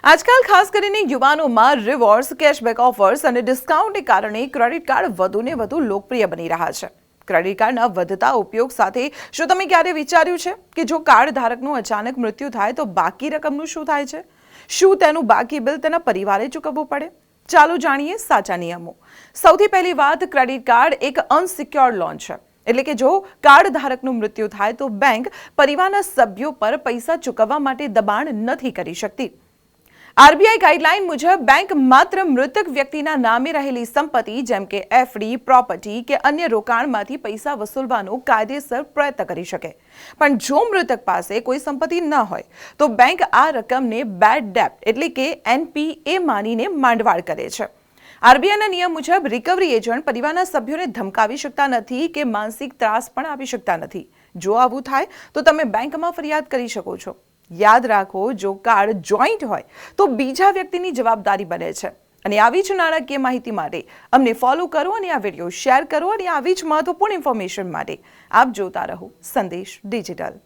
આજકાલ ખાસ કરીને યુવાનોમાં રિવોર્ડ્સ, કેશબેક ઓફર્સ અને ડિસ્કાઉન્ટને કારણે ક્રેડિટ કાર્ડ વધુને વધુ લોકપ્રિય બની રહ્યા છે. ક્રેડિટ કાર્ડના વધતા ઉપયોગ સાથે શું તમે ક્યારે વિચાર્યું છે કે જો કાર્ડ ધારકનું અચાનક મૃત્યુ થાય તો બાકી રકમનું શું થાય છે? શું તેનું બાકી બિલ તેના પરિવારે ચૂકવવું પડે? ચાલો જાણીએ સાચા નિયમો. સૌથી પહેલી વાત, ક્રેડિટ કાર્ડ એક અનસિક્યોર્ડ લોન છે. એટલે કે જો કાર્ડ ધારકનું મૃત્યુ થાય તો બેંક પરિવારના સભ્યો પર પૈસા ચૂકવવા માટે દબાણ નથી કરી શકતી. આરબીઆઈ ગાઈડલાઈન મુજબ બેંક માત્ર મૃતક વ્યક્તિના નામે રહેલી સંપત્તિ જેમ કે એફડી, પ્રોપર્ટી કે અન્ય રોકાણમાંથી પૈસા વસૂલવાનો કાયદેસર પ્રયત્ન કરી શકે. પણ જો મૃતક પાસે કોઈ સંપત્તિ ન હોય તો બેંક આ રકમને બેડ ડેપ્ટ એટલે કે એનપીએ માનીને માંડવાળ કરે છે. આરબીઆઈના નિયમ મુજબ રિકવરી એજન્ટ પરિવારના સભ્યોને ધમકાવી શકતા નથી કે માનસિક ત્રાસ પણ આપી શકતા નથી. જો આવું થાય તો તમે બેંકમાં ફરિયાદ કરી શકો છો. યાદ રાખો, જો કાર્ડ જોઈન્ટ હોય તો બીજા વ્યક્તિની જવાબદારી બને છે. અને આવી જ નાણાકીય માહિતી માટે અમને ફોલો કરો અને આ વિડીયો શેર કરો અને આવી જ મહત્વપૂર્ણ ઇન્ફોર્મેશન માટે આપ જોતા રહો સંદેશ ડિજિટલ.